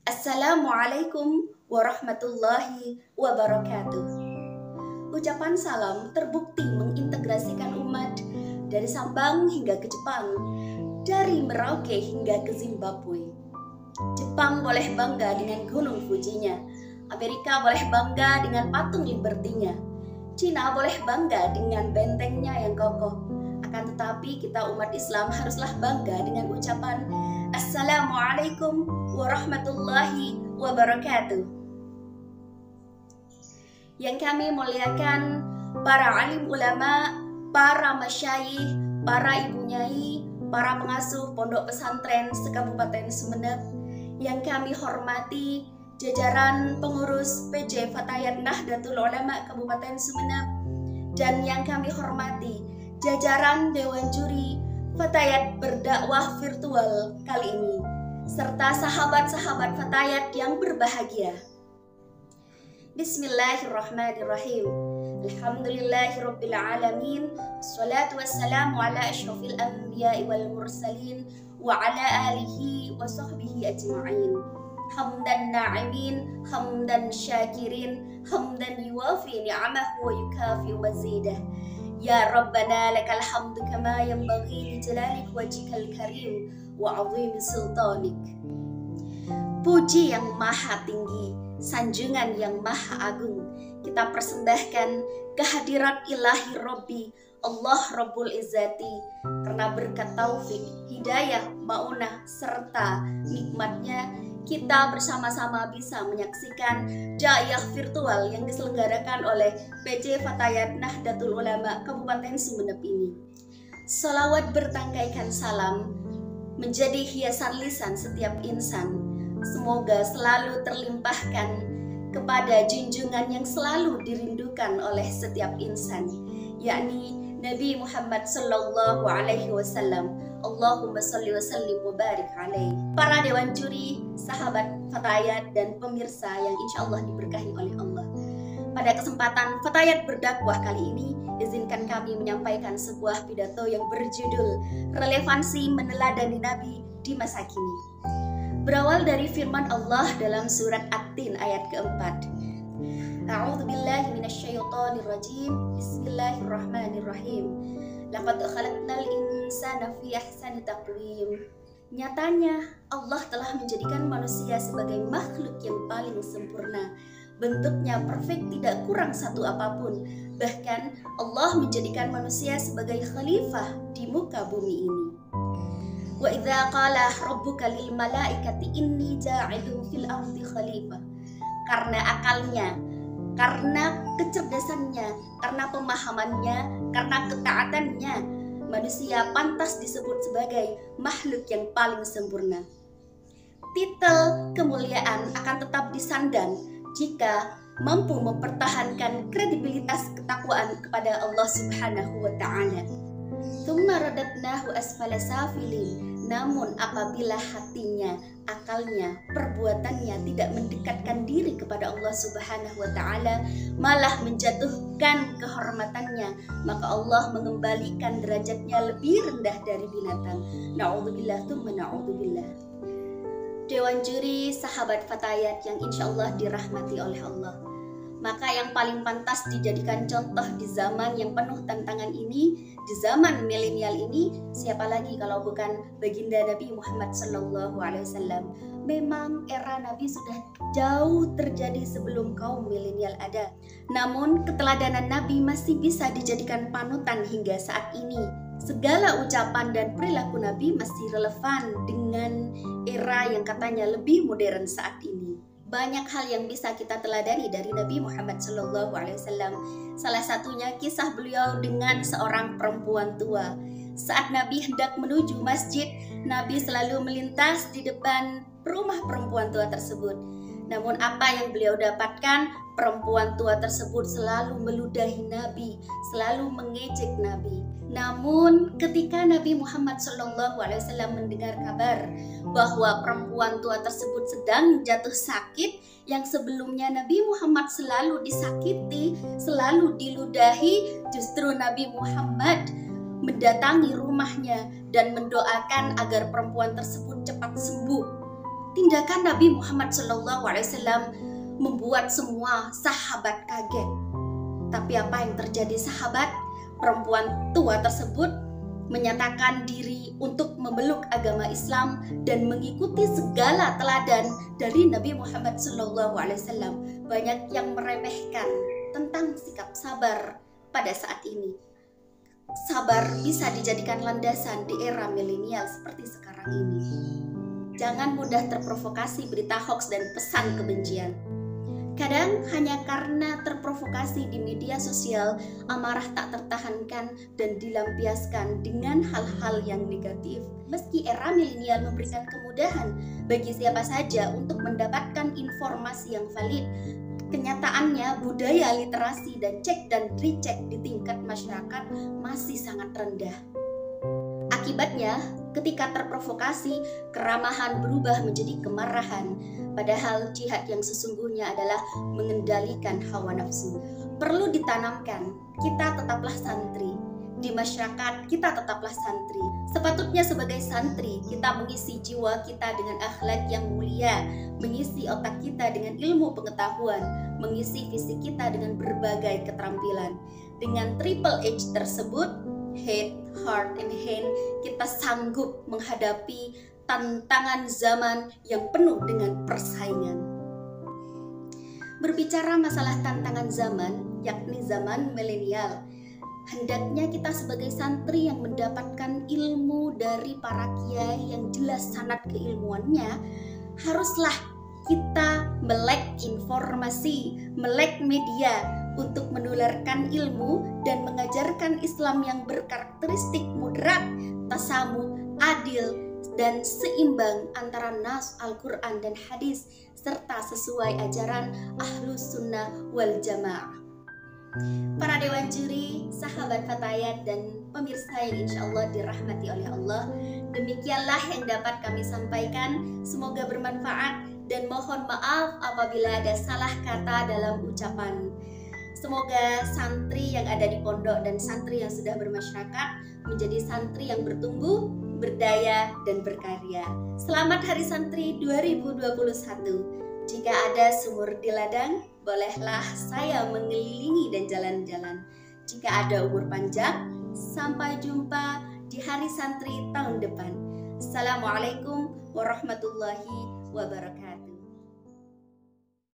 Assalamualaikum warahmatullahi wabarakatuh. Ucapan salam terbukti mengintegrasikan umat dari Sabang hingga ke Jepang, dari Merauke hingga ke Zimbabwe. Jepang boleh bangga dengan gunung Fujinya, Amerika boleh bangga dengan patung Liberty-nya, Cina boleh bangga dengan bentengnya yang kokoh. Akan tetapi kita umat Islam haruslah bangga dengan ucapan Assalamualaikum warahmatullahi wabarakatuh. Yang kami muliakan para alim ulama, para masyayikh, para ibu nyai, para pengasuh pondok pesantren se-Kabupaten Sumeneb. Yang kami hormati jajaran pengurus PJ Fatayat Nahdlatul Ulama Kabupaten Sumeneb. Dan yang kami hormati jajaran Dewan Juri Fatayat Berdakwah Virtual kali ini, serta sahabat-sahabat Fatayat yang berbahagia. Bismillahirrahmanirrahim. Alhamdulillahirabbil alamin. Wassalatu wassalamu ala asyrafil anbiya'i wal mursalin wa ala alihi wa sahbihi ajma'in. Hamdan na'imin, hamdan syakirin, hamdan yuwafi ni'amahu wa yukafi mazidah. Ya Rabbana lakal hamdu kama yanbaghi li jalalik wajhikal karim wa 'azimi sultanik. Puji yang maha tinggi, sanjungan yang maha agung, kita persembahkan kehadirat ilahi Rabbi Allah Rabbul Izzati, karena berkat taufik, hidayah, maunah, serta nikmatnya kita bersama-sama bisa menyaksikan daiyah virtual yang diselenggarakan oleh PJ Fatayat Nahdlatul Ulama Kabupaten Sumeneb ini. Salawat bertangkaikan salam menjadi hiasan lisan setiap insan. Semoga selalu terlimpahkan kepada junjungan yang selalu dirindukan oleh setiap insan, yakni Nabi Muhammad sallallahu alaihi wasallam. Allahumma salli wa sallim wa barik alaihi. Para dewan juri, sahabat Fatayat dan pemirsa yang insya Allah diberkahi oleh Allah. Pada kesempatan Fatayat berdakwah kali ini, izinkan kami menyampaikan sebuah pidato yang berjudul Relevansi Meneladani Nabi di Masa Kini. Berawal dari firman Allah dalam surat At-Tin ayat keempat. A'udzu billahi minasyaitonir rajim. Bismillahirrahmanirrahim. Laqad khalaqnal insana fi ahsani taqwim. Nyatanya Allah telah menjadikan manusia sebagai makhluk yang paling sempurna. Bentuknya perfect, tidak kurang satu apapun. Bahkan Allah menjadikan manusia sebagai khalifah di muka bumi ini. Wa idza qala rabbuka lil malaikati inni ja'ilun fil ardi khalifah. Karena akalnya, karena kecerdasannya, karena pemahamannya, karena ketaatannya, manusia pantas disebut sebagai makhluk yang paling sempurna. Titel kemuliaan akan tetap disandang jika mampu mempertahankan kredibilitas ketakwaan kepada Allah Subhanahu wa Ta'ala. Tsumma radadnahu asfala safilin. Namun apabila hatinya, akalnya, perbuatannya tidak mendekatkan diri kepada Allah Subhanahu wa Ta'ala, malah menjatuhkan kehormatannya, maka Allah mengembalikan derajatnya lebih rendah dari binatang. Na'udzubillah tsumma na'udzubillah. Dewan juri, sahabat Fatayat yang insya Allah dirahmati oleh Allah, maka yang paling pantas dijadikan contoh di zaman yang penuh tantangan ini, di zaman milenial ini, siapa lagi kalau bukan baginda Nabi Muhammad SAW. Memang era Nabi sudah jauh terjadi sebelum kaum milenial ada. Namun keteladanan Nabi masih bisa dijadikan panutan hingga saat ini. Segala ucapan dan perilaku Nabi masih relevan dengan era yang katanya lebih modern saat ini. Banyak hal yang bisa kita teladani dari Nabi Muhammad SAW. Salah satunya kisah beliau dengan seorang perempuan tua. Saat Nabi hendak menuju masjid, Nabi selalu melintas di depan rumah perempuan tua tersebut. Namun apa yang beliau dapatkan? Perempuan tua tersebut selalu meludahi Nabi, selalu mengejek Nabi. Namun ketika Nabi Muhammad SAW mendengar kabar bahwa perempuan tua tersebut sedang jatuh sakit, yang sebelumnya Nabi Muhammad selalu disakiti, selalu diludahi, justru Nabi Muhammad mendatangi rumahnya dan mendoakan agar perempuan tersebut cepat sembuh. Tindakan Nabi Muhammad SAW membuat semua sahabat kaget. Tapi apa yang terjadi sahabat? Perempuan tua tersebut menyatakan diri untuk memeluk agama Islam dan mengikuti segala teladan dari Nabi Muhammad SAW. Banyak yang meremehkan tentang sikap sabar pada saat ini. Sabar bisa dijadikan landasan di era milenial seperti sekarang ini. Jangan mudah terprovokasi berita hoaks dan pesan kebencian. Kadang hanya karena terprovokasi di media sosial, amarah tak tertahankan dan dilampiaskan dengan hal-hal yang negatif. Meski era milenial memberikan kemudahan bagi siapa saja untuk mendapatkan informasi yang valid, kenyataannya budaya literasi dan cek dan recheck di tingkat masyarakat masih sangat rendah. Akibatnya, ketika terprovokasi, keramahan berubah menjadi kemarahan. Padahal jihad yang sesungguhnya adalah mengendalikan hawa nafsu. Perlu ditanamkan, kita tetaplah santri. Di masyarakat, kita tetaplah santri. Sepatutnya sebagai santri, kita mengisi jiwa kita dengan akhlak yang mulia, mengisi otak kita dengan ilmu pengetahuan, mengisi fisik kita dengan berbagai keterampilan. Dengan triple H tersebut, head, heart, and hand, kita sanggup menghadapi tantangan zaman yang penuh dengan persaingan. Berbicara masalah tantangan zaman, yakni zaman milenial, hendaknya kita sebagai santri yang mendapatkan ilmu dari para kiai yang jelas sanad keilmuannya, haruslah kita melek informasi, melek media untuk menularkan ilmu dan mengajarkan Islam yang berkarakteristik moderat, tasamuh, adil, dan seimbang antara nas Al-Quran dan hadis, serta sesuai ajaran Ahlus Sunnah wal Jamaah. Para dewan juri, sahabat Fatayat, dan pemirsa yang insya Allah dirahmati oleh Allah, demikianlah yang dapat kami sampaikan. Semoga bermanfaat dan mohon maaf apabila ada salah kata dalam ucapan. Semoga santri yang ada di pondok dan santri yang sudah bermasyarakat menjadi santri yang bertumbuh, berdaya, dan berkarya. Selamat Hari Santri 2021. Jika ada sumur di ladang, bolehlah saya mengelilingi dan jalan-jalan. Jika ada umur panjang, sampai jumpa di Hari Santri tahun depan. Assalamualaikum warahmatullahi wabarakatuh.